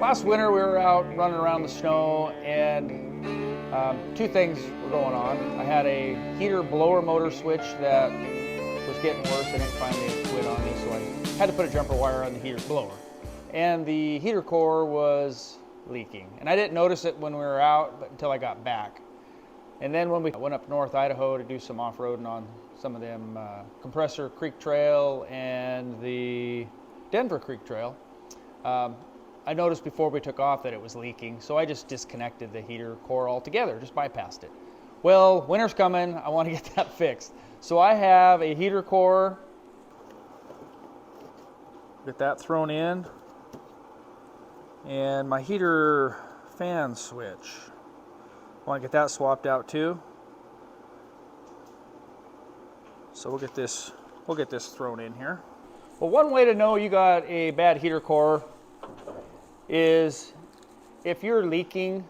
Last winter we were out running around the snow, and two things were going on. I had a heater blower motor switch that was getting worse, and it finally quit on me, so I had to put a jumper wire on the heater blower. And the heater core was leaking, and I didn't notice it when we were out, but until I got back. And then when we went up North Idaho to do some off-roading on some of them Compressor Creek Trail and the Denver Creek Trail, I noticed before we took off that it was leaking, so I just disconnected the heater core altogether, just bypassed it. Well, winter's coming, I want to get that fixed. So I have a heater core, get that thrown in, and my heater fan switch. I want to get that swapped out too. So we'll get this thrown in here. Well, one way to know you got a bad heater core is if you're leaking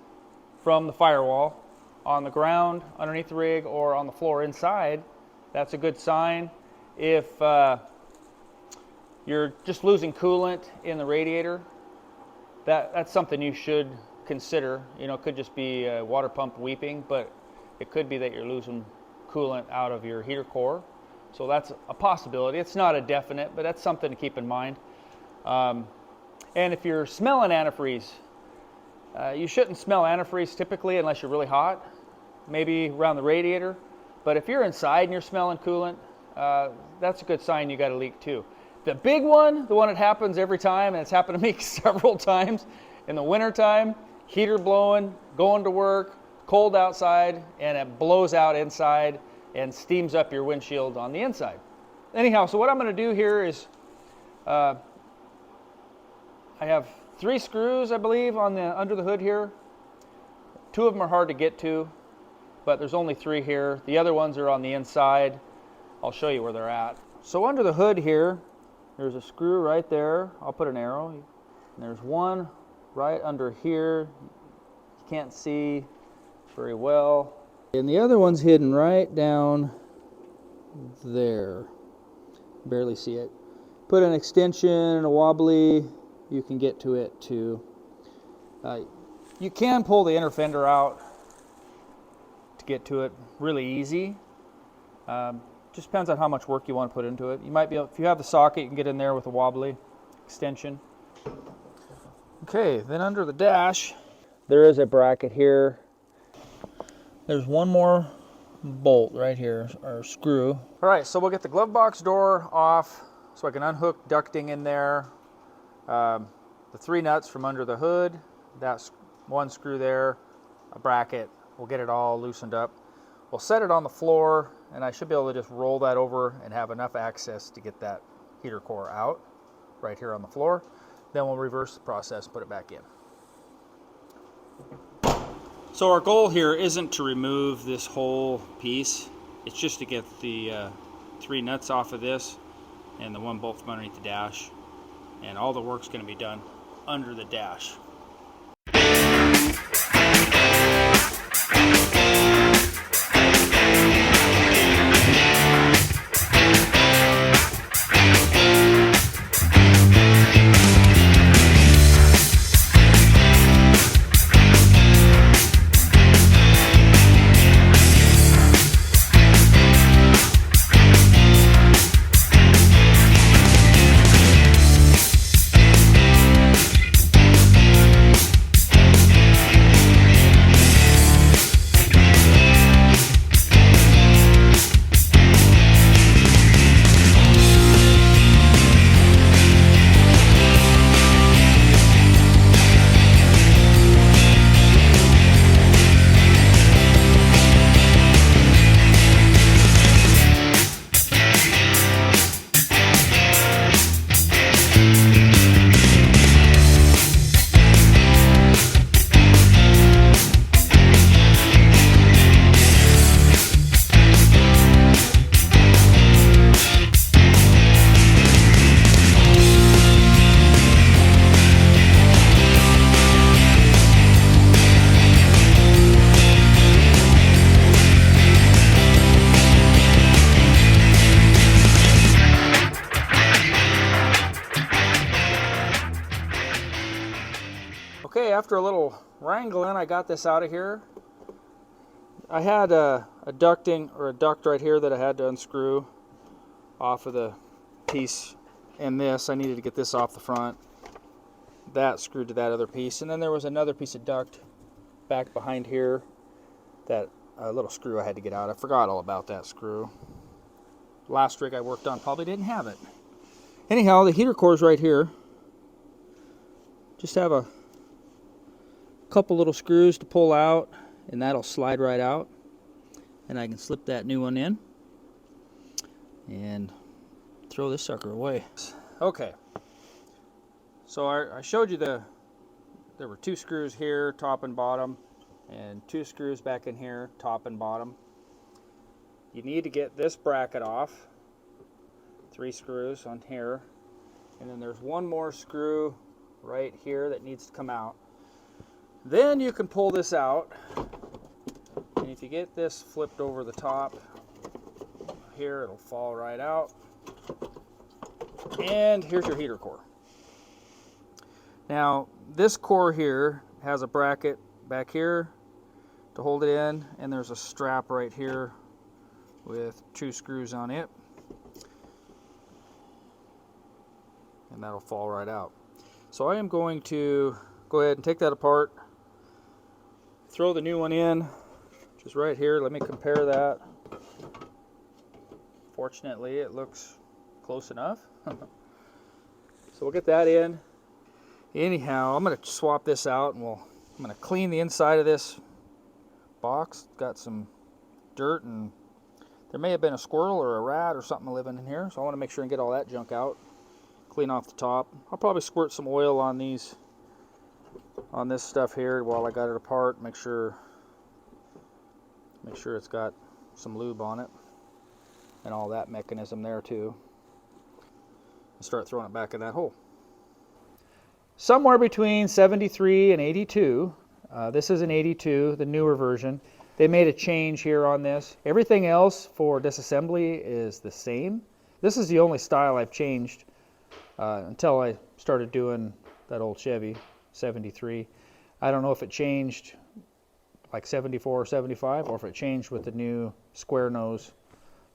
from the firewall on the ground, underneath the rig, or on the floor inside. That's a good sign. If you're just losing coolant in the radiator, that's something you should consider. You know, it could just be a water pump weeping, but it could be that you're losing coolant out of your heater core. So that's a possibility. It's not a definite, but that's something to keep in mind. And if you're smelling antifreeze, you shouldn't smell antifreeze typically unless you're really hot, maybe around the radiator. But if you're inside and you're smelling coolant, that's a good sign you got a leak too. The big one, the one that happens every time, and it's happened to me several times, in the wintertime, heater blowing, going to work, cold outside, and it blows out inside and steams up your windshield on the inside. Anyhow, so what I'm going to do here is I have 3 screws, I believe, on the under the hood here. 2 of them are hard to get to, but there's only 3 here. The other ones are on the inside. I'll show you where they're at. So under the hood here, there's a screw right there. I'll put an arrow. And there's one right under here. You can't see very well. And the other one's hidden right down there. Barely see it. Put an extension and a wobbly. You can get to it too. You can pull the inner fender out to get to it really easy. Just depends on how much work you want to put into it. You might be able, if you have the socket, you can get in there with a wobbly extension. Okay, then under the dash, there is a bracket here. There's one more bolt right here, or screw. All right, so we'll get the glove box door off so I can unhook ducting in there. The 3 nuts from under the hood, that's 1 screw there, a bracket. We'll get it all loosened up. We'll set it on the floor, and I should be able to just roll that over and have enough access to get that heater core out right here on the floor. Then we'll reverse the process, put it back in. So our goal here isn't to remove this whole piece. It's just to get the 3 nuts off of this and the 1 bolt from underneath the dash. And all the work's going to be done under the dash. Okay, after a little wrangling, I got this out of here. I had a duct right here that I had to unscrew off of the piece, and this, I needed to get this off the front. That screwed to that other piece, and then there was another piece of duct back behind here, that little screw I had to get out. I forgot all about that screw. Last rig I worked on probably didn't have it. Anyhow, the heater core is right here. Just have a couple little screws to pull out, and that'll slide right out, and I can slip that new one in and throw this sucker away. Okay, so I showed you there were 2 screws here, top and bottom, and 2 screws back in here, top and bottom. You need to get this bracket off, 3 screws on here, and then there's one more screw right here that needs to come out. Then you can pull this out, and if you get this flipped over the top here, it'll fall right out. And here's your heater core. Now, this core here has a bracket back here to hold it in, and there's a strap right here with 2 screws on it, and that'll fall right out. So I am going to go ahead and take that apart, throw the new one in, which is right here. Let me compare that. Fortunately, it looks close enough. So we'll get that in. Anyhow, I'm going to swap this out, and I'm going to clean the inside of this box. It's got some dirt, and there may have been a squirrel or a rat or something living in here, so I want to make sure and get all that junk out. Clean off the top. I'll probably squirt some oil on this stuff here while I got it apart. Make sure it's got some lube on it and all that mechanism there too. And start throwing it back in that hole. Somewhere between 73 and 82. This is an 82, the newer version. They made a change here on this. Everything else for disassembly is the same. This is the only style I've changed until I started doing that old Chevy 73. I don't know if it changed like 74 or 75, or if it changed with the new square nose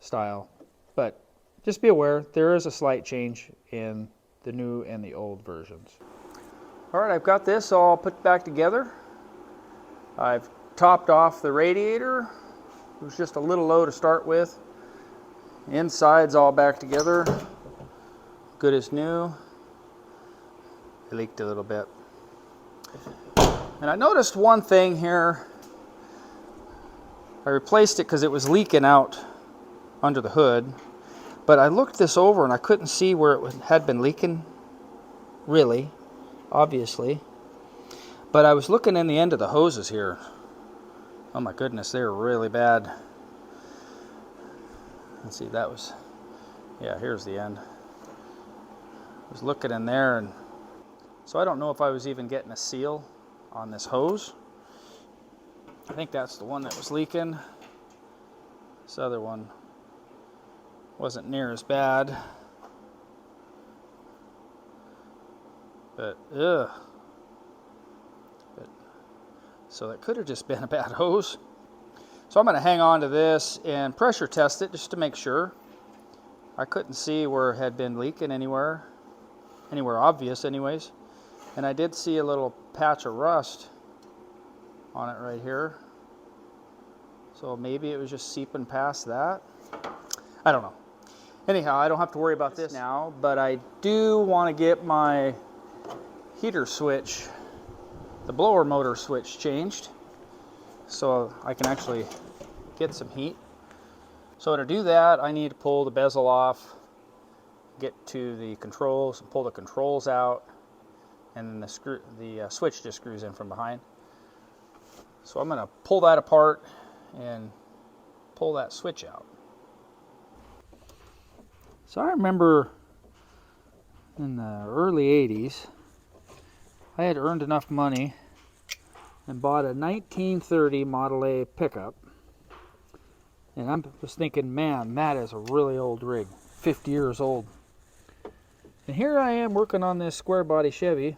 style. But just be aware, there is a slight change in the new and the old versions. All right, I've got this all put back together. I've topped off the radiator. It was just a little low to start with. Inside's all back together. Good as new. It leaked a little bit. And I noticed one thing here. I replaced it because it was leaking out under the hood. But I looked this over and I couldn't see where it had been leaking. Really, obviously. But I was looking in the end of the hoses here. Oh my goodness, they were really bad. Let's see, that was, yeah, here's the end. I was looking in there, and so I don't know if I was even getting a seal on this hose. I think that's the one that was leaking. This other one wasn't near as bad. But, so that could have just been a bad hose. So I'm going to hang on to this and pressure test it just to make sure. I couldn't see where it had been leaking anywhere obvious anyways. And I did see a little patch of rust on it right here. So maybe it was just seeping past that. I don't know. Anyhow, I don't have to worry about this now, but I do want to get my heater switch, the blower motor switch, changed so I can actually get some heat. So to do that, I need to pull the bezel off, get to the controls, pull the controls out, and then the switch just screws in from behind. So I'm going to pull that apart and pull that switch out. So I remember in the early 80s, I had earned enough money and bought a 1930 Model A pickup. And I was thinking, man, that is a really old rig, 50 years old. And here I am working on this square body Chevy.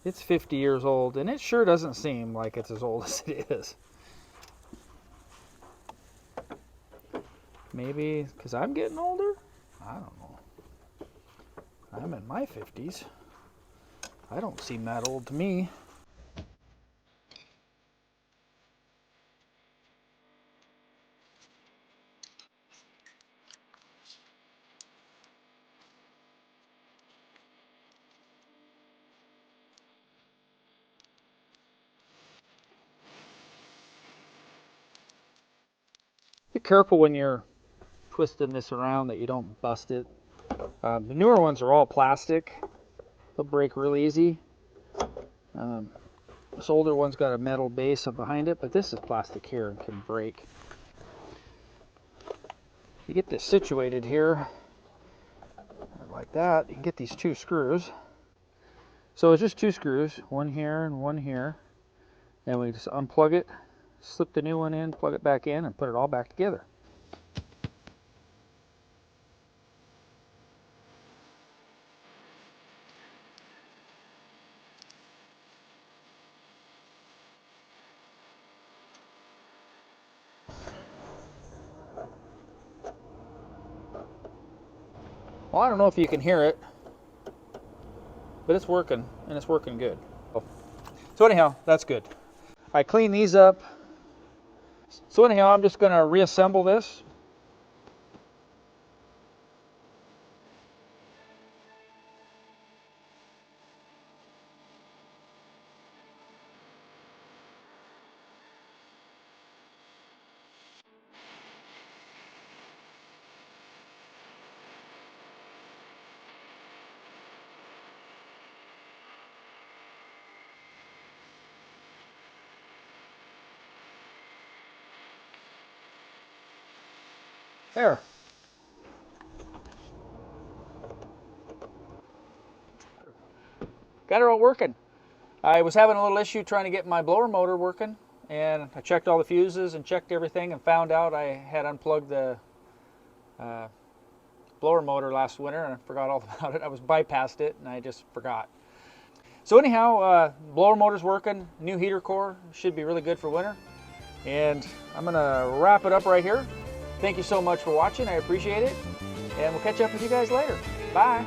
It's 50 years old, and it sure doesn't seem like it's as old as it is. Maybe because I'm getting older? I don't know. I'm in my 50s. I don't seem that old to me. Be careful when you're twisting this around that you don't bust it. The newer ones are all plastic. They'll break real easy. This older one's got a metal base behind it, but this is plastic here and can break. You get this situated here like that, you can get these 2 screws. So it's just 2 screws, one here and one here. And we just unplug it, slip the new one in, plug it back in, and put it all back together. Well, I don't know if you can hear it, but it's working, and it's working good. So anyhow, that's good. I clean these up. So anyhow, I'm just going to reassemble this. There. Got it all working. I was having a little issue trying to get my blower motor working, and I checked all the fuses and checked everything and found out I had unplugged the blower motor last winter, and I forgot all about it. I was bypassed it and I just forgot. So anyhow, blower motor's working, new heater core, should be really good for winter. And I'm gonna wrap it up right here. Thank you so much for watching, I appreciate it. And we'll catch up with you guys later. Bye.